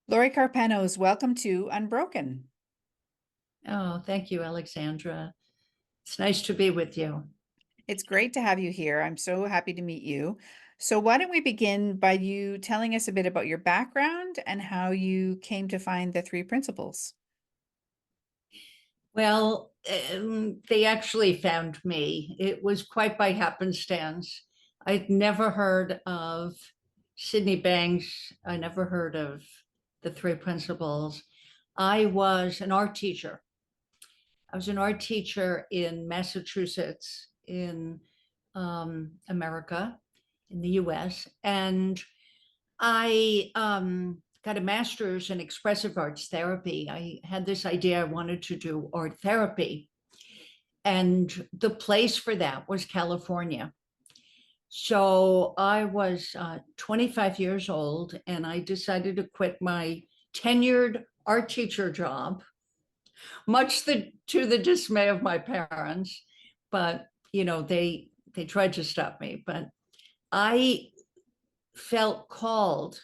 Lori Carpenos, welcome to Unbroken. Oh, thank you, Alexandra. It's nice to be with you. It's great to have you here. I'm so happy to meet you. So, why don't we begin by you telling us a bit about your background and how you came to find the three principles? Well, they actually found me. It was quite by happenstance. I'd never heard of Sydney Banks. I never heard of the three principles. I was an art teacher. I was an art teacher in Massachusetts, in America, in the US. And I got a master's in expressive arts therapy. I had this idea I wanted to do art therapy, and the place for that was California. So I was 25 years old, and I decided to quit my tenured art teacher job, much to the dismay of my parents. But they tried to stop me. But I felt called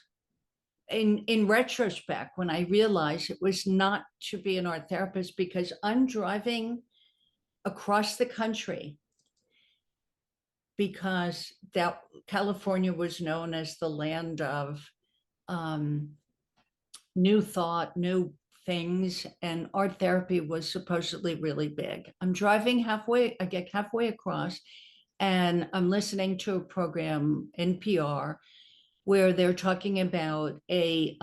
in retrospect when I realized it was not to be an art therapist, because I'm driving across the country, because that California was known as the land of um, new thought, new things, and art therapy was supposedly really big. I'm driving halfway, I get halfway across, and I'm listening to a program, NPR, where they're talking about a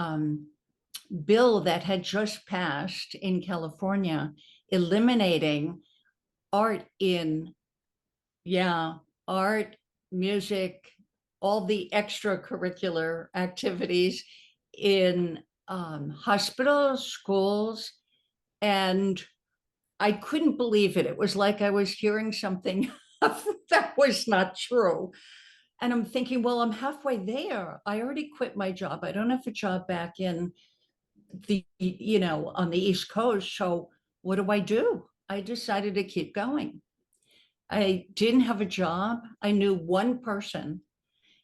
bill that had just passed in California, eliminating art in, yeah, art, music, all the extracurricular activities in hospitals, schools. And I couldn't believe it. It was like I was hearing something that was not true. And I'm thinking, well, I'm halfway there. I already quit my job. I don't have a job back in on the East Coast. So what do I do? I decided to keep going. I didn't have a job. I knew one person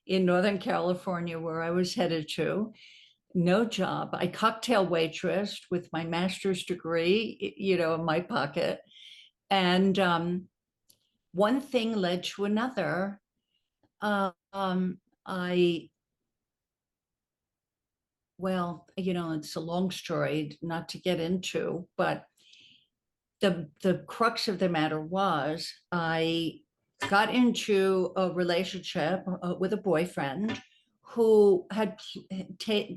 in Northern California where I was headed to. No job. I cocktail waitressed with my master's degree, in my pocket. And one thing led to another. I Well, it's a long story not to get into, but the crux of the matter was I got into a relationship with a boyfriend who had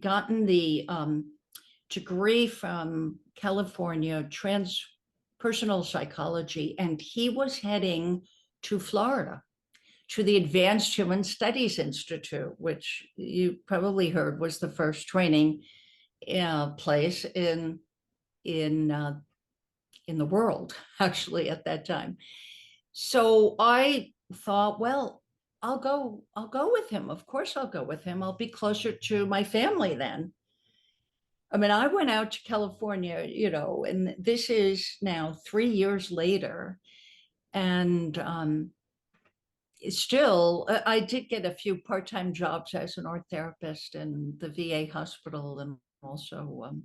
gotten the degree from California, transpersonal psychology, and he was heading to Florida, to the Advanced Human Studies Institute, which you probably heard was the first training place in in the world, actually, at that time. So I thought, well, I'll go with him. Of course I'll go with him. I'll be closer to my family then. I mean, I went out to California, and this is now 3 years later. And still, I did get a few part-time jobs as an art therapist in the VA hospital, and also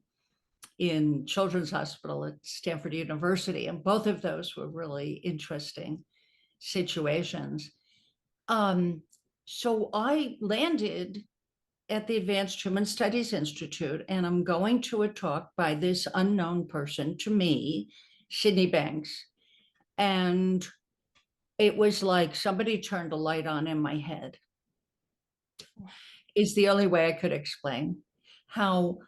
in Children's Hospital at Stanford University. And both of those were really interesting situations. Um, so I landed at the Advanced Human Studies Institute, and I'm going to a talk by this unknown person to me, Sydney Banks. And it was like somebody turned a light on in my head, is the only way I could explain how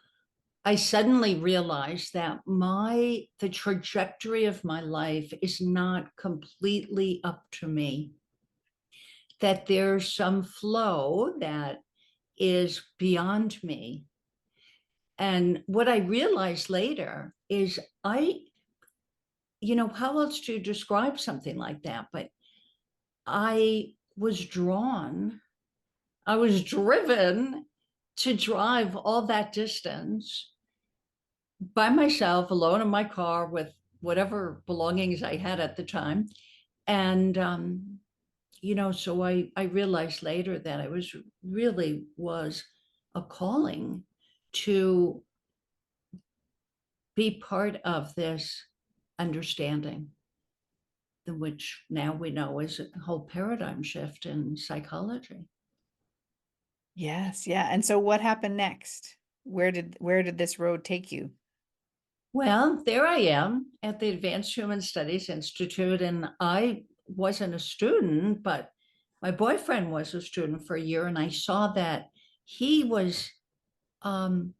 I suddenly realized that the trajectory of my life is not completely up to me, that there's some flow that is beyond me. And what I realized later is how else do you describe something like that? But I was drawn, I was driven to drive all that distance by myself, alone in my car with whatever belongings I had at the time. And, so I realized later that I was really was a calling to be part of this understanding, which now we know is a whole paradigm shift in psychology. Yes, yeah. And so what happened next? Where did this road take you? Well, there I am at the Advanced Human Studies Institute, and I wasn't a student, but my boyfriend was a student for a year, and I saw that he was um,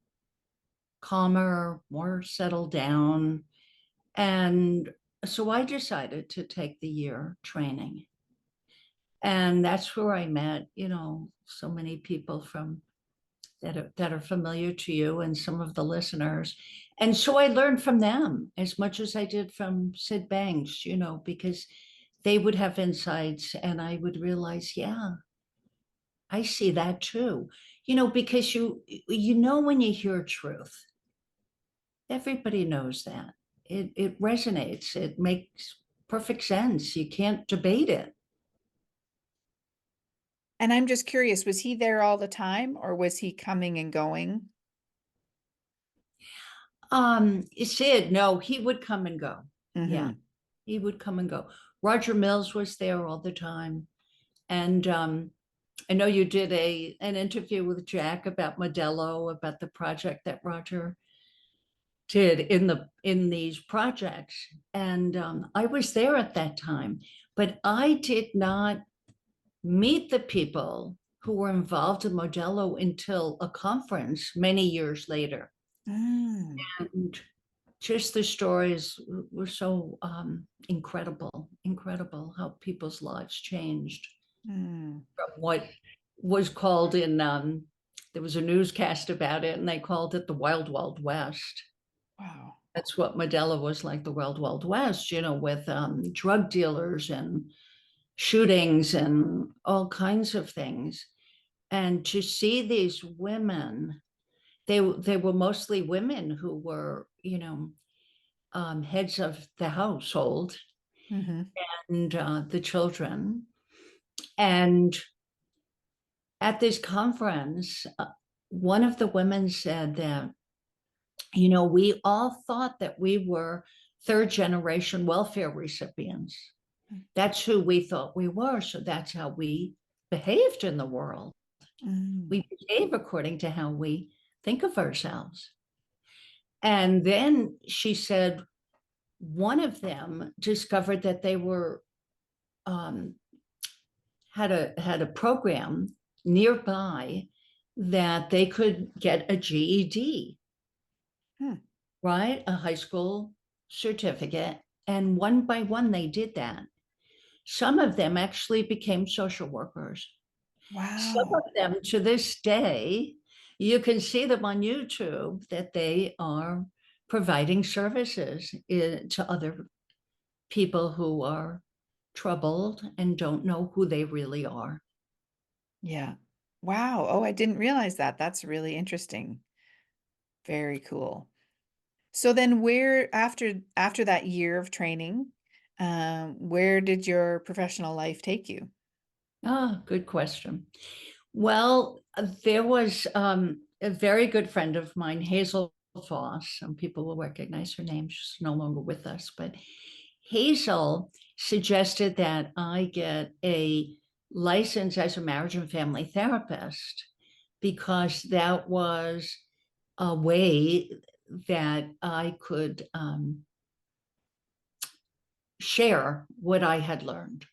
calmer, more settled down. And so I decided to take the year training. And that's where I met, so many people from that are familiar to you and some of the listeners. And so I learned from them as much as I did from Sid Banks, because they would have insights and I would realize, yeah, I see that too. Because you know when you hear truth, everybody knows that. It resonates. It makes perfect sense. You can't debate it. And I'm just curious, was he there all the time or was he coming and going? Sid, no, he would come and go. Yeah, Mm-hmm. he would come and go. Roger Mills was there all the time. And I know you did an interview with Jack about Modelo, about the project that Roger did in these projects. And I was there at that time, but I did not meet the people who were involved in Modelo until a conference many years later. Mm, And just the stories were so incredible how people's lives changed mm, from what was called there was a newscast about it and they called it the Wild Wild West. wow. That's what Modelo was like, the Wild Wild West, with drug dealers and shootings and all kinds of things. And to see these women, they were mostly women who were, heads of the household Mm-hmm. and the children. And at this conference, one of the women said that, we all thought that we were third generation welfare recipients. That's who we thought we were. So that's how we behaved in the world. Mm, We behave according to how we think of ourselves. And then she said, one of them discovered that they were um, had a program nearby that they could get a GED, hmm. right? A high school certificate. And one by one, they did that. Some of them actually became social workers. Some of Wow. them to this day, you can see them on YouTube that they are providing services to other people who are troubled and don't know who they really are. Yeah. Wow. Oh, I didn't realize that. That's really interesting. Very cool. So then where after that year of training, where did your professional life take you? Ah, good question. Well, there was a very good friend of mine, Hazel Foss. Some people will recognize her name. She's no longer with us, but Hazel suggested that I get a license as a marriage and family therapist because that was a way that I could share what I had learned,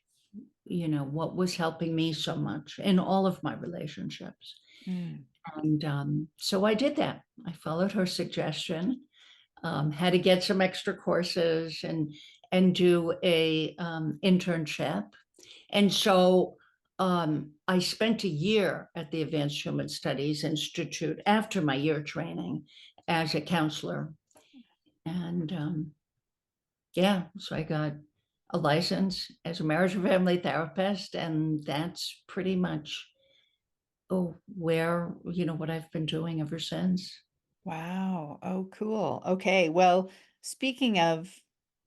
what was helping me so much in all of my relationships. Mm, And so I did that. I followed her suggestion, had to get some extra courses and do a internship. And so I spent a year at the Advanced Human Studies Institute after my year training as a counselor. And yeah, so I got a license as a marriage and family therapist, and that's pretty much where, what I've been doing ever since. wow. Oh, cool. Okay. Well, speaking of,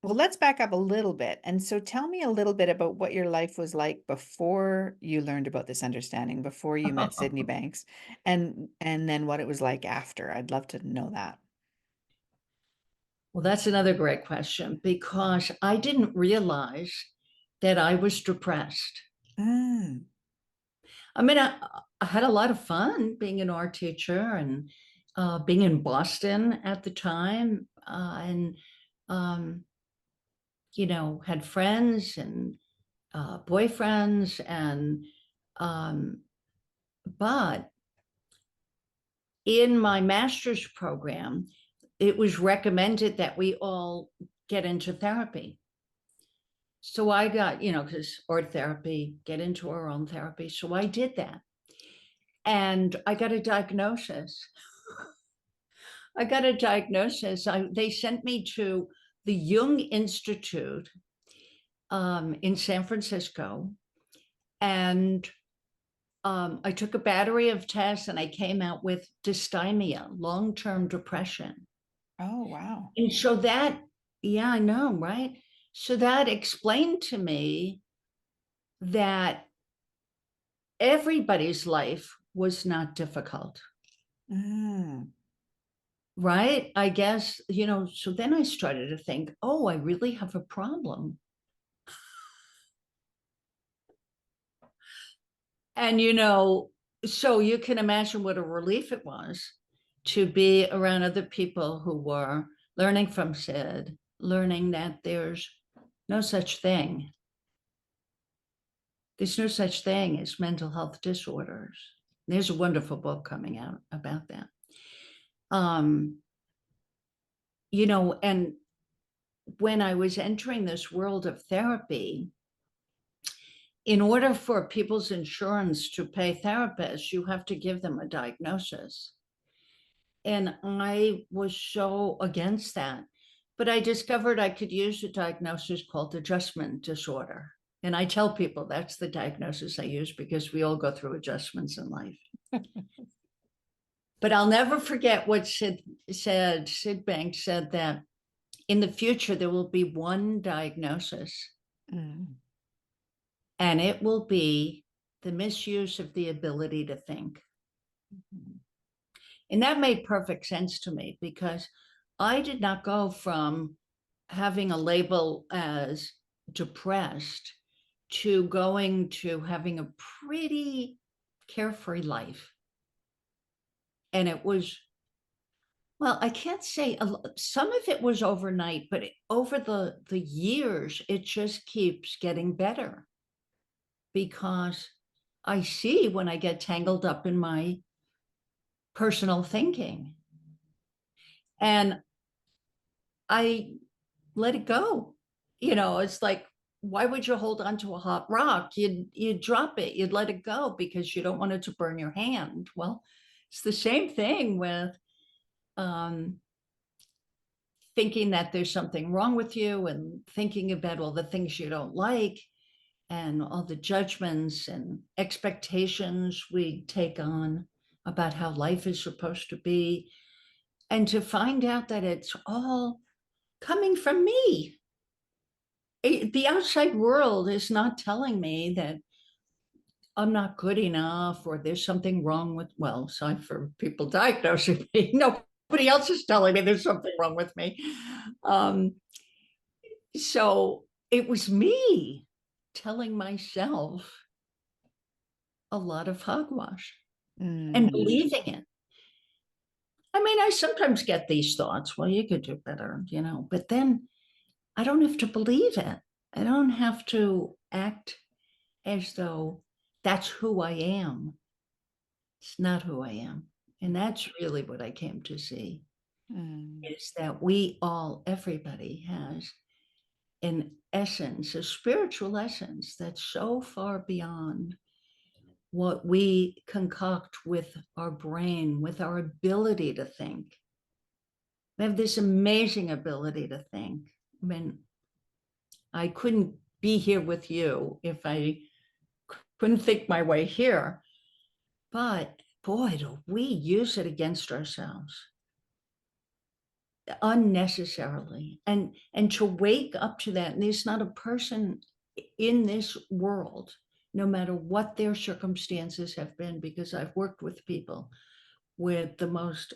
well, let's back up a little bit. And so tell me a little bit about what your life was like before you learned about this understanding, before you met Sydney Banks, and then what it was like after. I'd love to know that. Well, that's another great question because I didn't realize that I was depressed. Mm. I mean, I had a lot of fun being an art teacher and being in Boston at the time, and um, had friends and boyfriends, and um, but in my master's program, it was recommended that we all get into therapy. So I got, because art therapy, get into our own therapy. So I did that. And I got a diagnosis. They sent me to the Jung Institute in San Francisco. And I took a battery of tests and I came out with dysthymia, long-term depression. Oh, wow. And so that, yeah, I know, right? So that explained to me that everybody's life was not difficult, Mm. right? I guess, so then I started to think, oh, I really have a problem. And, so you can imagine what a relief it was to be around other people who were learning from Sid, learning that no such thing. There's no such thing as mental health disorders. There's a wonderful book coming out about that. Um, and when I was entering this world of therapy, in order for people's insurance to pay therapists, you have to give them a diagnosis. And I was so against that. But I discovered I could use a diagnosis called adjustment disorder. And I tell people that's the diagnosis I use because we all go through adjustments in life. But I'll never forget what Sid said. Sid Banks said that in the future, there will be one diagnosis, Mm. and it will be the misuse of the ability to think. Mhm. And that made perfect sense to me because I did not go from having a label as depressed to going to having a pretty carefree life. And it was, well, I can't say some of it was overnight, but over the years, it just keeps getting better because I see when I get tangled up in my personal thinking and I let it go. It's like, why would you hold on to a hot rock? You'd drop it, you'd let it go because you don't want it to burn your hand. Well, it's the same thing with um, thinking that there's something wrong with you and thinking about all the things you don't like and all the judgments and expectations we take on about how life is supposed to be. And to find out that it's all coming from me. The outside world is not telling me that I'm not good enough or there's something wrong with, well, aside from people diagnosing me, nobody else is telling me there's something wrong with me. Um, so it was me telling myself a lot of hogwash and Mm. believing it. I mean, I sometimes get these thoughts, well, you could do better, but then I don't have to believe it. I don't have to act as though that's who I am. It's not who I am. And that's really what I came to see Mm. is that everybody has an essence, a spiritual essence that's so far beyond what we concoct with our brain, with our ability to think. We have this amazing ability to think. I mean, I couldn't be here with you if I couldn't think my way here. But boy, do we use it against ourselves unnecessarily. And to wake up to that, and there's not a person in this world, no matter what their circumstances have been, because I've worked with people with the most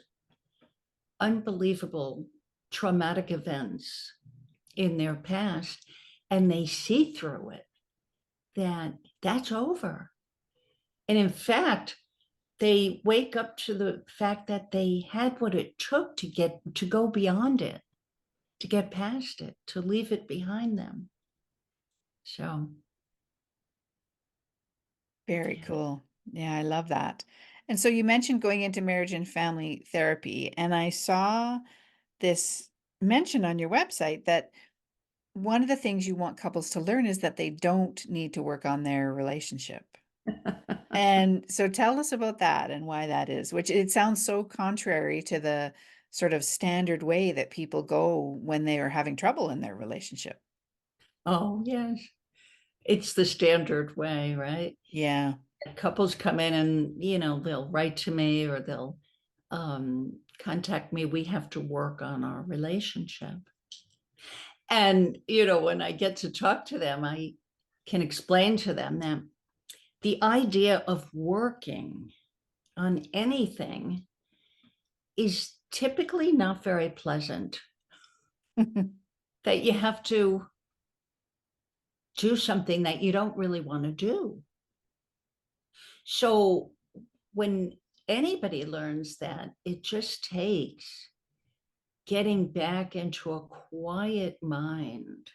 unbelievable traumatic events in their past, and they see through it, that that's over. And in fact, they wake up to the fact that they had what it took to go beyond it, to get past it, to leave it behind them. So, Very cool. Yeah, I love that. And so you mentioned going into marriage and family therapy, and I saw this mention on your website that one of the things you want couples to learn is that they don't need to work on their relationship. And so tell us about that and why that is, which it sounds so contrary to the sort of standard way that people go when they are having trouble in their relationship. oh, yes, it's the standard way, right? Yeah. Couples come in and, they'll write to me or they'll contact me. We have to work on our relationship. And, when I get to talk to them, I can explain to them that the idea of working on anything is typically not very pleasant, that you have to do something that you don't really want to do. So when anybody learns that, it just takes getting back into a quiet mind,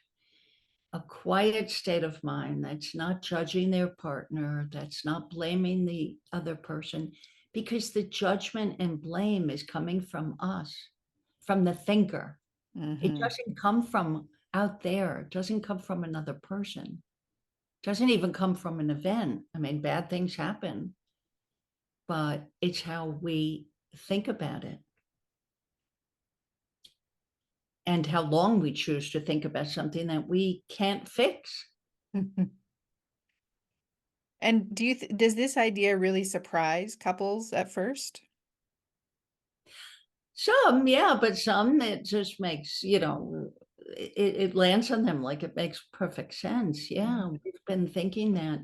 a quiet state of mind that's not judging their partner, that's not blaming the other person, because the judgment and blame is coming from us, from the thinker. It Hmm. doesn't come from out there, it doesn't come from another person, it doesn't even come from an event. I mean, bad things happen, but it's how we think about it and how long we choose to think about something that we can't fix. And does this idea really surprise couples at first? Some, yeah, but some it just makes, it lands on them like it makes perfect sense. Mm. Yeah, we've been thinking that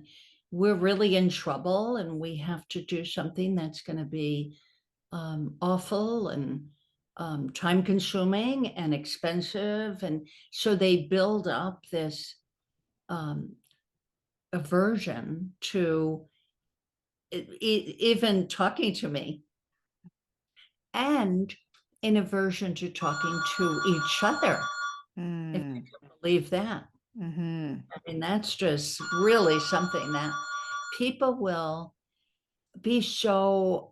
we're really in trouble and we have to do something that's going to be awful and time consuming and expensive. And so they build up this um, aversion to even talking to me, and an aversion to talking to each other, if you Mm. can believe that. Hmm. I mean, that's just really something that people will be so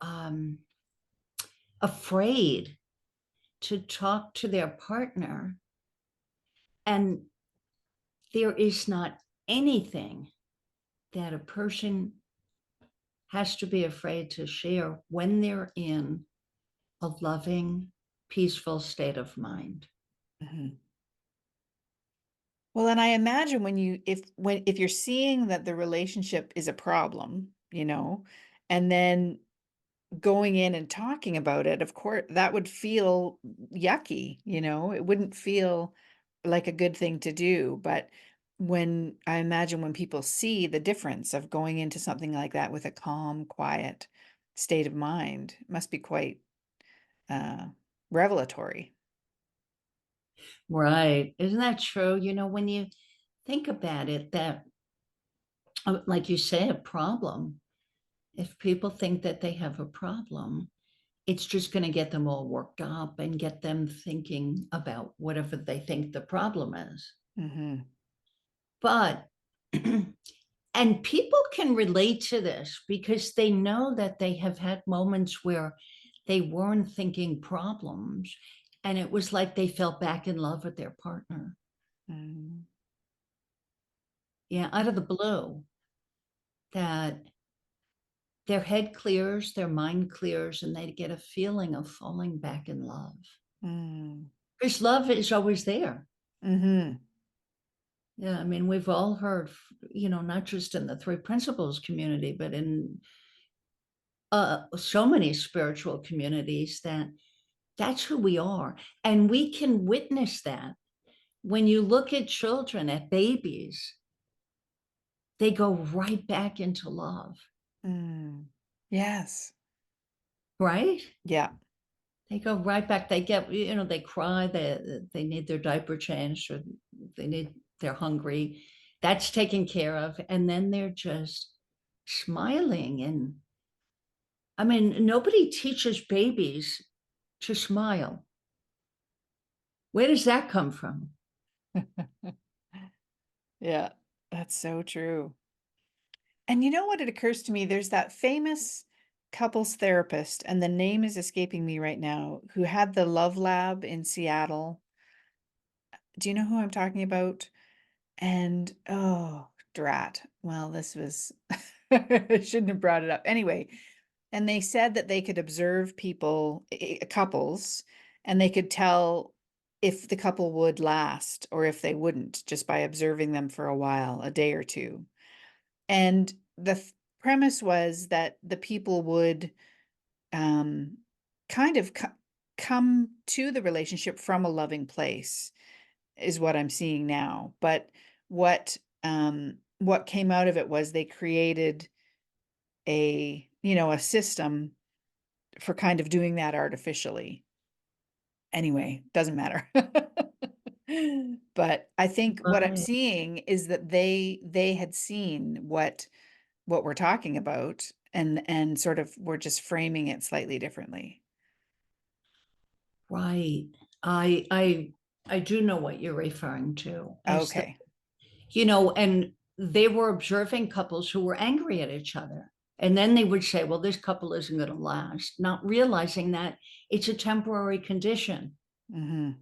afraid to talk to their partner. And there is not anything that a person has to be afraid to share when they're in a loving, peaceful state of mind. Hmm. Well, and I imagine if you're seeing that the relationship is a problem, and then going in and talking about it, of course, that would feel yucky, it wouldn't feel like a good thing to do. But I imagine when people see the difference of going into something like that with a calm, quiet state of mind, it must be quite uh, revelatory. Right. Isn't that true? When you think about it, that, like you say, a problem, if people think that they have a problem, it's just going to get them all worked up and get them thinking about whatever they think the problem is. Hmm. But, and people can relate to this because they know that they have had moments where they weren't thinking problems. And it was like they fell back in love with their partner. Hmm. Yeah, out of the blue, that their head clears, their mind clears, and they get a feeling of falling back in love. Hmm. Because love is always there. Hmm. Yeah, I mean, we've all heard, not just in the Three Principles community, but in so many spiritual communities, that that's who we are. And we can witness that when you look at children, at babies, they go right back into love, Mm. Yes. right? Yeah. They go right back. They get, they cry, they need their diaper changed, or they're hungry. That's taken care of. And then they're just smiling. And I mean, nobody teaches babies to smile. Where does that come from? Yeah, that's so true. And you know what? It occurs to me, there's that famous couples therapist, and the name is escaping me right now, who had the Love Lab in Seattle. Do you know who I'm talking about? And oh, drat. Well, this was, I shouldn't have brought it up. Anyway, and they said that they could observe people, couples, and they could tell if the couple would last or if they wouldn't just by observing them for a while, a day or two. And the premise was that the people would um, kind of come to the relationship from a loving place, is what I'm seeing now. But what came out of it was they created a system for kind of doing that artificially. Anyway, doesn't matter. But I think what I'm Right, seeing is that they had seen what we're talking about, and sort of we're just framing it slightly differently. right. I do know what you're referring to. As the, Okay. and they were observing couples who were angry at each other. And then they would say, well, this couple isn't going to last, not realizing that it's a temporary condition. Hmm.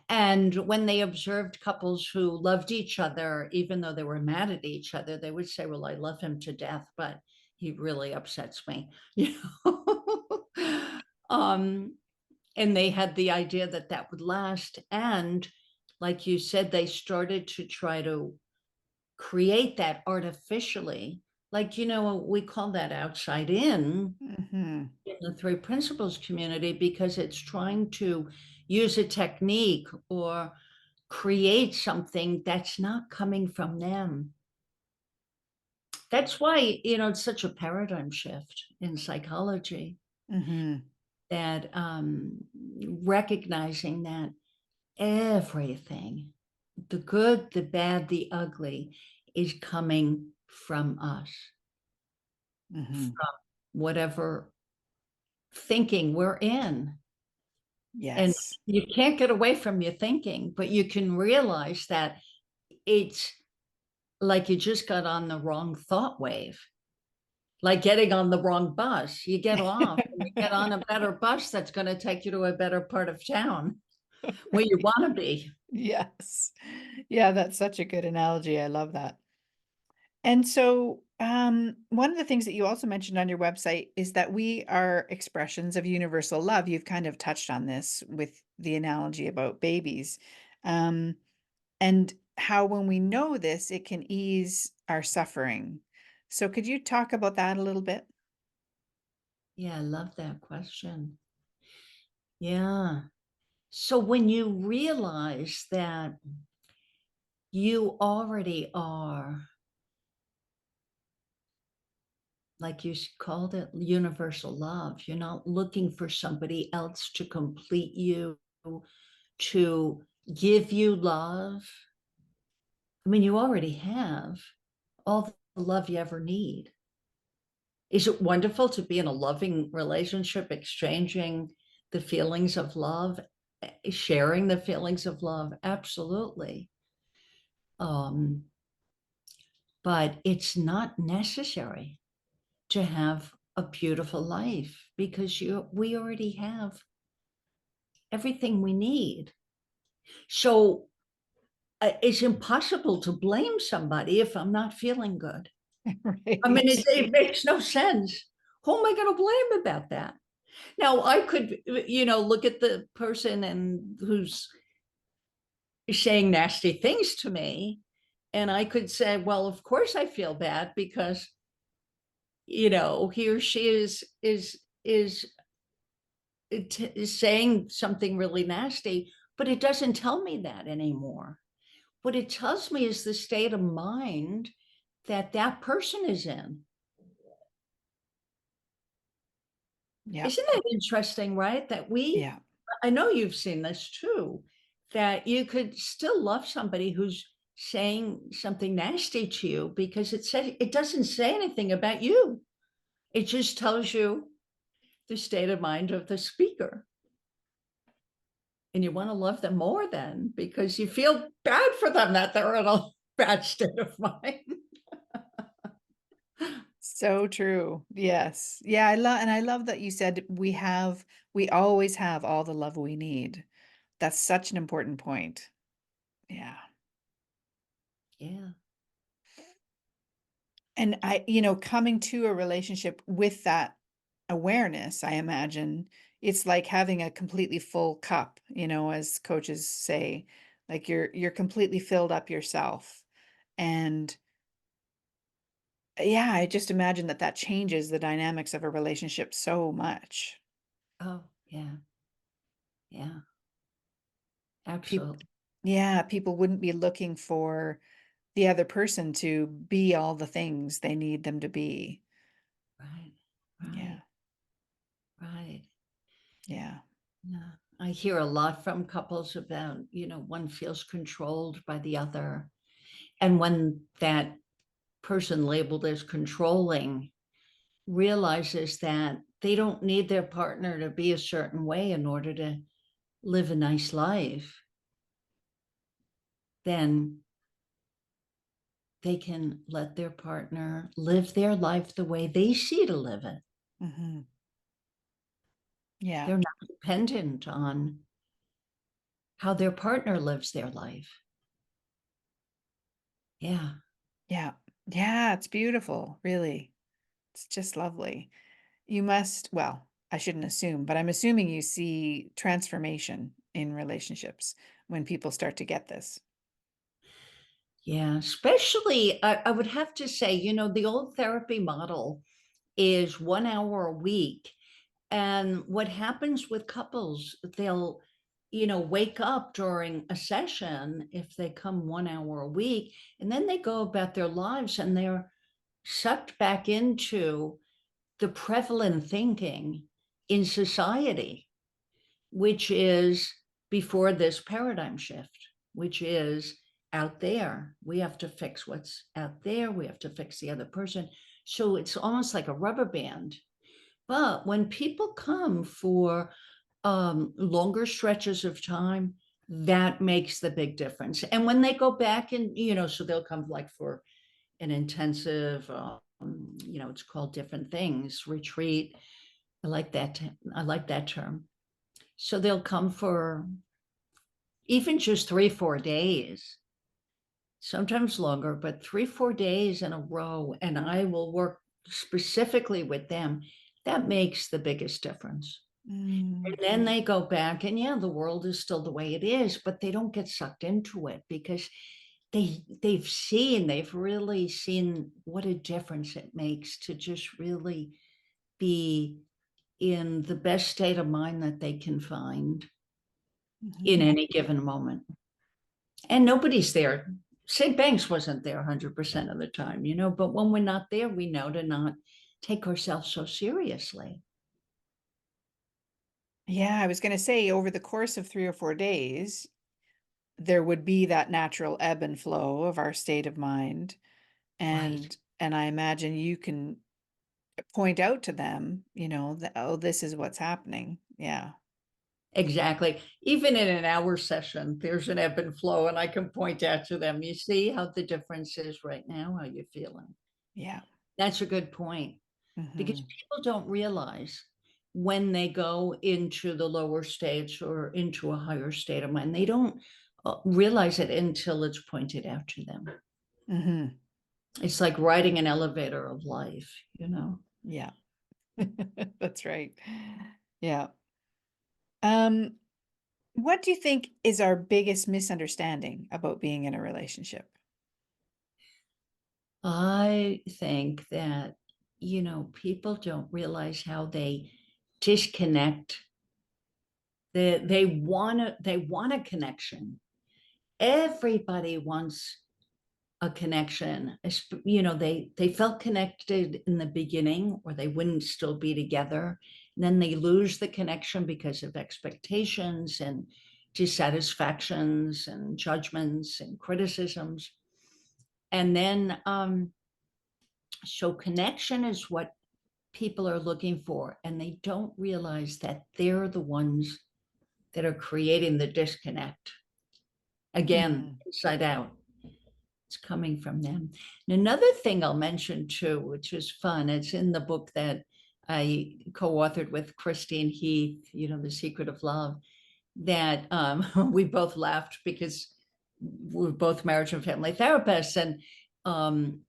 And when they observed couples who loved each other, even though they were mad at each other, they would say, well, I love him to death, but he really upsets me. um, and they had the idea that that would last. And like you said, they started to try to create that artificially. Like, we call that outside Hmm. in the three principles community, because it's trying to use a technique or create something that's not coming from them. That's why, it's such a paradigm shift in psychology, Hmm. that recognizing that everything, the good, the bad, the ugly, is coming from us, Hmm. from whatever thinking we're in. And Yes. you can't get away from your thinking, but you can realize that it's like you just got on the wrong thought wave, like getting on the wrong bus. You get off and you get on a better bus that's going to take you to a better part of town where you Right. want to be. Yes. Yeah, that's such a good analogy. I love that. And so, one of the things that you also mentioned on your website is that we are expressions of universal love. You've kind of touched on this with the analogy about babies, um, and how when we know this, it can ease our suffering. So, could you talk about that a little bit? Yeah, I love that question. Yeah. So when you realize that you already are, like you called it, universal love, you're not looking for somebody else to complete you, to give you love. I mean, you already have all the love you ever need. Is it wonderful to be in a loving relationship, exchanging the feelings of love, sharing the feelings of love? Absolutely. Um, but it's not necessary to have a beautiful life, because we already have everything we need. So it's impossible to blame somebody if I'm not feeling good. I mean, Right. it makes no sense. Who am I going to blame about that? Now, I could, look at the person and who's saying nasty things to me, and I could say, well, of course I feel bad because, he or she is saying something really nasty, but it doesn't tell me that anymore. What it tells me is the state of mind that that person is in. Yeah. Isn't it interesting, right? That Yeah. I know you've seen this too, that you could still love somebody who's saying something nasty to you because it doesn't say anything about you. It just tells you the state of mind of the speaker. And you want to love them more then because you feel bad for them that they're in a bad state of mind. So true. Yes. Yeah, I love that you said we always have all the love we need. That's such an important point. Yeah. Yeah. And coming to a relationship with that awareness, I imagine it's like having a completely full cup, as coaches say, like you're completely filled up yourself. And yeah, I just imagine that changes the dynamics of a relationship so much. Oh, yeah. Yeah. People, Absolutely. yeah, people wouldn't be looking for the other person to be all the things they need them to be. Right. Yeah. Right. Right. Yeah. Yeah. I hear a lot from couples about, one feels controlled by the other. And when that person labeled as controlling realizes that they don't need their partner to be a certain way in order to live a nice life, then they can let their partner live their life the way they see to live it. Hmm. Yeah. They're not dependent on how their partner lives their life. Yeah. Yeah. Yeah, it's beautiful, really. It's just lovely. Well, I shouldn't assume, but I'm assuming you see transformation in relationships when people start to get this. Yeah. Especially, I would have to say, the old therapy model is 1 hour a week. And what happens with couples, they'll, wake up during a session if they come 1 hour a week, and then they go about their lives and they're sucked back into the prevalent thinking in society, which is before this paradigm shift, which is out there. We have to fix what's out there. We have to fix the other person. So it's almost like a rubber band. But when people come for longer stretches of time, that makes the big difference. And when they go back and, so they'll come like for an intensive, it's called different things, retreat. I like that. I like that term. So they'll come for even just 3, 4 days, sometimes longer, but 3, 4 days in a row. And I will work specifically with them. That makes the biggest difference. And Mm, then they go back, and yeah, the world is still the way it is, but they don't get sucked into it because they've really seen what a difference it makes to just really be in the best state of mind that they can find in mhm. any given moment. And nobody's there. Sid Banks wasn't there 100% of the time, but when we're not there, we know to not take ourselves so seriously. Yeah, I was going to say over the course of 3 or 4 days, there would be that natural ebb and flow of our state of mind. Right. And I imagine you can point out to them, that, oh, this is what's happening. Yeah. Exactly. Even in an hour session, there's an ebb and flow, and I can point out to them, you see how the difference is right now, how you're feeling. Yeah. That's a good point because Hmm. people don't realize when they go into the lower stage or into a higher state of mind, they don't realize it until it's pointed out to them. Hmm. It's like riding an elevator of life. Yeah. That's right. Yeah. Um, what do you think is our biggest misunderstanding about being in a relationship? I think that, people don't realize how they disconnect. They want a connection. Everybody wants a connection. They felt connected in the beginning, or they wouldn't still be together. And then they lose the connection because of expectations and dissatisfactions and judgments and criticisms. And then, so connection is what people are looking for, and they don't realize that they're the ones that are creating the disconnect. Again, Mhm. inside out. It's coming from them. And another thing I'll mention too, which is fun, it's in the book that I co-authored with Christine Heath, The Secret of Love, that we both laughed because we're both marriage and family therapists. And um,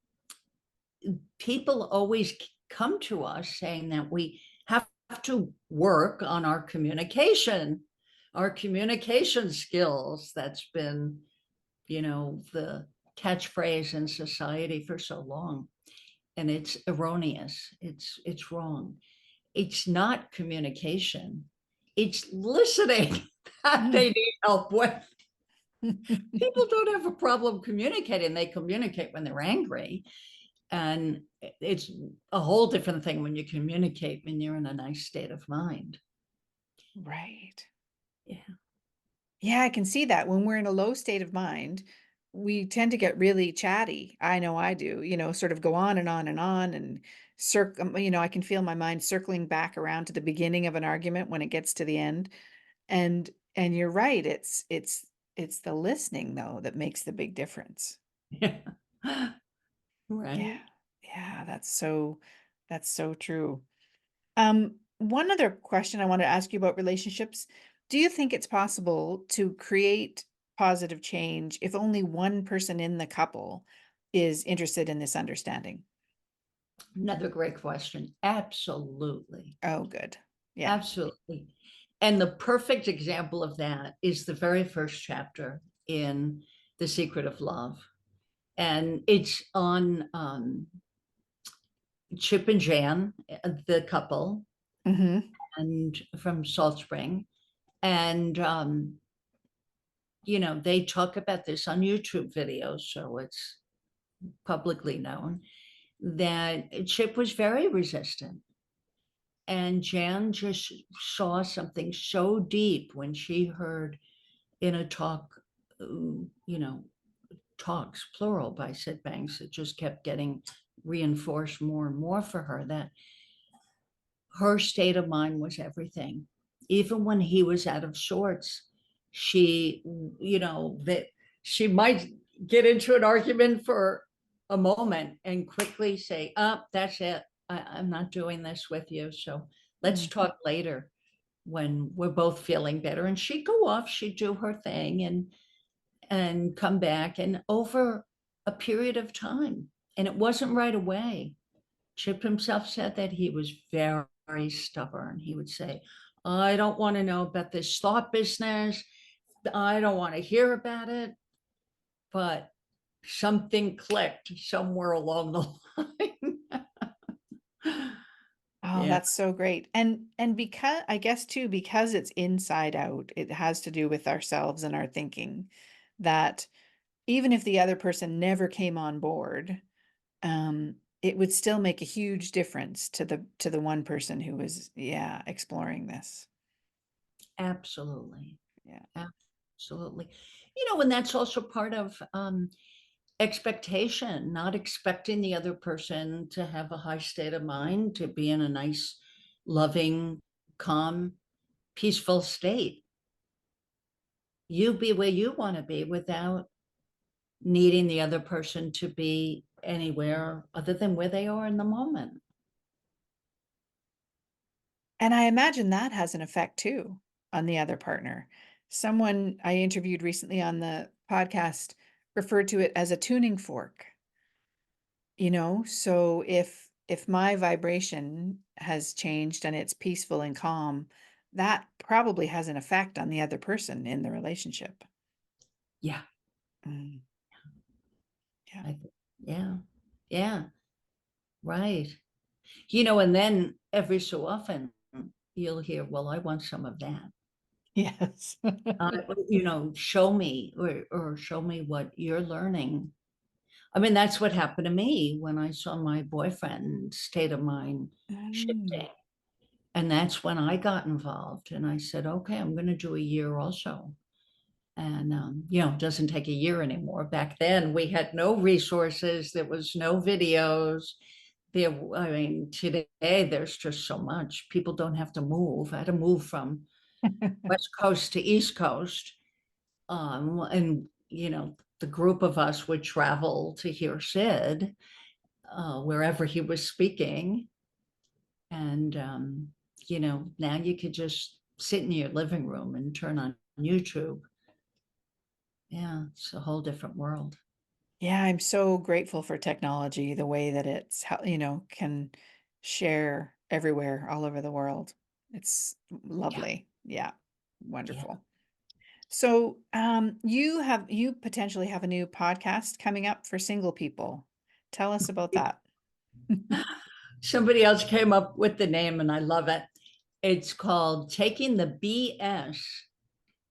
people always come to us saying that we have to work on our communication skills. That's been, the catchphrase in society for so long. And it's erroneous. It's wrong. It's not communication. It's listening that they need help with. People don't have a problem communicating. They communicate when they're angry. And it's a whole different thing when you communicate when you're in a nice state of mind. Right. Yeah. Yeah, I can see that when we're in a low state of mind, we tend to get really chatty. I know I do, sort of go on and on and on and I can feel my mind circling back around to the beginning of an argument when it gets to the end. And you're right, it's the listening though that makes the big difference. Yeah. Yeah. Right. Yeah, that's so true. One other question I want to ask you about relationships. Do you think it's possible to create positive change if only one person in the couple is interested in this understanding? Another great question. Absolutely. Oh, good. Yeah. Absolutely. And the perfect example of that is the very first chapter in The Secret of Love. And it's on Chip and Jan, the couple, Hmm. and from Salt Spring. And, they talk about this on YouTube videos, so it's publicly known that Chip was very resistant. And Jan just saw something so deep when she heard in a talk, talks, plural, by Sid Banks, it just kept getting reinforced more and more for her that her state of mind was everything. Even when he was out of sorts, she, that she might get into an argument for a moment and quickly say, oh, that's it. I'm not doing this with you. So let's talk later when we're both feeling better. And she'd go off, she'd do her thing and come back. And over a period of time, and it wasn't right away, Chip himself said that he was very stubborn. He would say, I don't want to know about this thought business. I don't want to hear about it. But something clicked somewhere along the line. Oh, Yeah, that's so great. And because I guess too, because it's inside out, it has to do with ourselves and our thinking that even if the other person never came on board, it would still make a huge difference to the one person who was, yeah, exploring this. absolutely. Yeah. Absolutely. And that's also part of expectation, not expecting the other person to have a high state of mind, to be in a nice, loving, calm, peaceful state. You be where you want to be without needing the other person to be anywhere other than where they are in the moment. And I imagine that has an effect too on the other partner. Someone I interviewed recently on the podcast referred to it as a tuning fork. So if my vibration has changed and it's peaceful and calm, that probably has an effect on the other person in the relationship. Yeah. Mm, yeah. I, yeah. Yeah. Right. And then every so often you'll hear, well, I want some of that. Yes. Show me or show me what you're learning. I mean, that's what happened to me when I saw my boyfriend state of mind Mm. shifting. And that's when I got involved. And I said, okay, I'm going to do a year also. And, it doesn't take a year anymore. Back then, we had no resources, there was no videos. I mean, today there's just so much. People don't have to move. I had to move from West Coast to East Coast. And, the group of us would travel to hear Sid wherever he was speaking. And, now you could just sit in your living room and turn on YouTube. Yeah, it's a whole different world. Yeah, I'm so grateful for technology, the way that it's how, can share everywhere, all over the world. It's Yeah, lovely. Yeah, yeah. wonderful. So, you potentially have a new podcast coming up for single people. Tell us about that. Somebody else came up with the name and I love it. It's called Taking the BS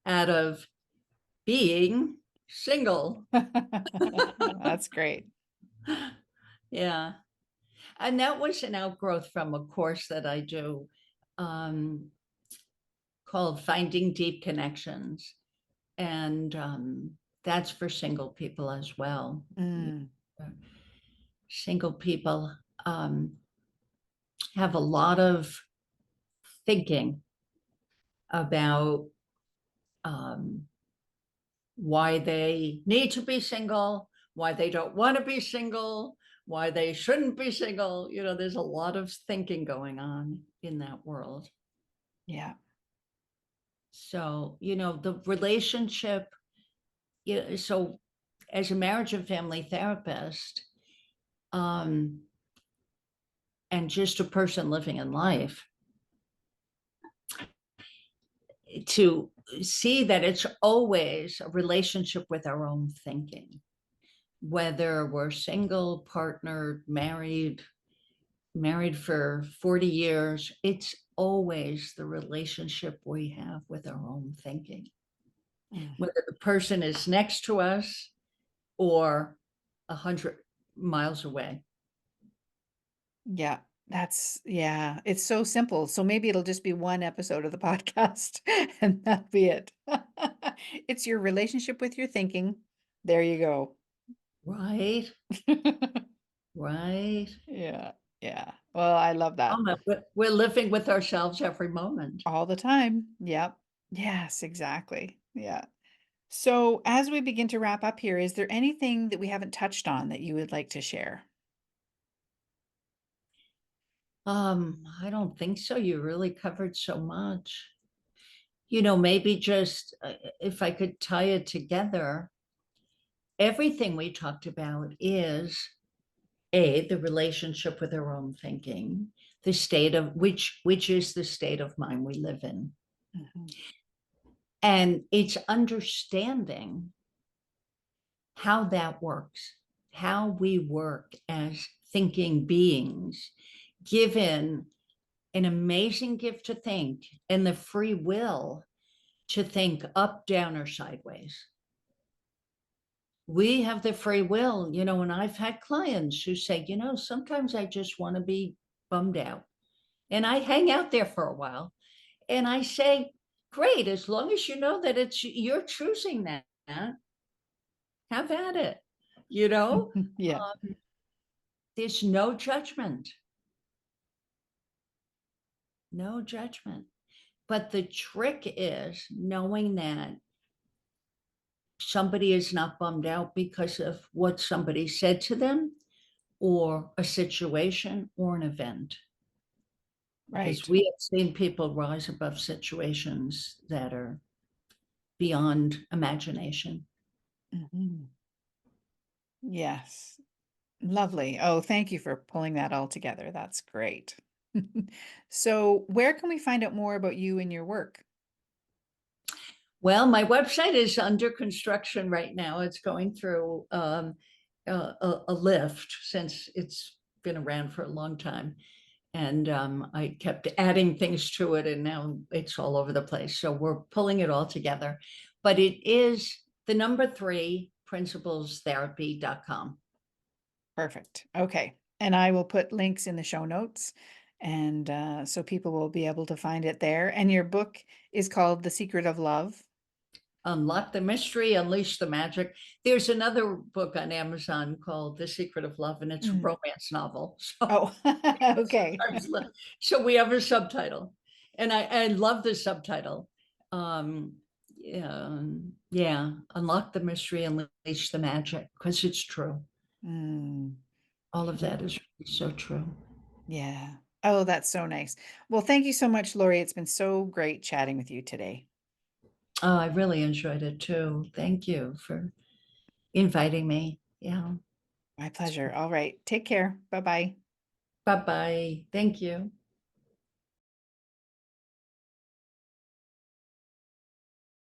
Out of Being Single. That's great. Yeah. And that was an outgrowth from a course that I do um, called Finding Deep Connections. And that's for single people as well. Mm, Single people have a lot of thinking about um, why they need to be single, why they don't want to be single, why they shouldn't be single. There's a lot of thinking going on in that world. yeah. So, the relationship, so as a marriage and family therapist, um, and just a person living in life, to see that it's always a relationship with our own thinking, whether we're single, partnered, married for 40 years, it's always the relationship we have with our own thinking, Mm. whether the person is next to us or 100 miles away. Yeah, yeah, it's so simple. So maybe it'll just be one episode of the podcast and that'll be it. It's your relationship with your thinking. There you go. Right, right. Yeah, yeah. Well, I love that. Oh, no, we're living with ourselves every moment. All the time. Yep. Yes, exactly. Yeah. So as we begin to wrap up here, is there anything that we haven't touched on that you would like to share? I don't think so. You really covered so much. Maybe just if I could tie it together, everything we talked about is the relationship with our own thinking, the state of which is the state of mind we live in. Mhm. And it's understanding how that works, how we work as thinking beings, given an amazing gift to think and the free will to think up, down, or sideways. We have the free will, and I've had clients who say, sometimes I just want to be bummed out. And I hang out there for a while and I say, great, as long as you know that you're choosing that, have at it. You know, Yeah. there's no judgment, no judgment. But the trick is knowing that somebody is not bummed out because of what somebody said to them or a situation or an event. Because Right. we have seen people rise above situations that are beyond imagination. Mhm. Yes. Lovely. Oh, thank you for pulling that all together. That's great. So, where can we find out more about you and your work? Well, my website is under construction right now. It's going through a lift since it's been around for a long time. And I kept adding things to it, and now it's all over the place. So we're pulling it all together. But it is the number 3 principlestherapy.com. Perfect. Okay. And I will put links in the show notes. And so people will be able to find it there. And your book is called The Secret of Love. Unlock the mystery, unleash the magic. There's another book on Amazon called The Secret of Love, and it's a Mm. romance novel. So Oh, okay. so we have a subtitle, and I love the subtitle. Um, yeah, yeah, unlock the mystery, unleash the magic, because it's true. Mm. All of that is really so true. Yeah. Oh, that's so nice. Well, thank you so much, Lori. It's been so great chatting with you today. Oh, I really enjoyed it too. Thank you for inviting me. Yeah. My pleasure. All right. Take care. Bye bye. Bye bye. Thank you.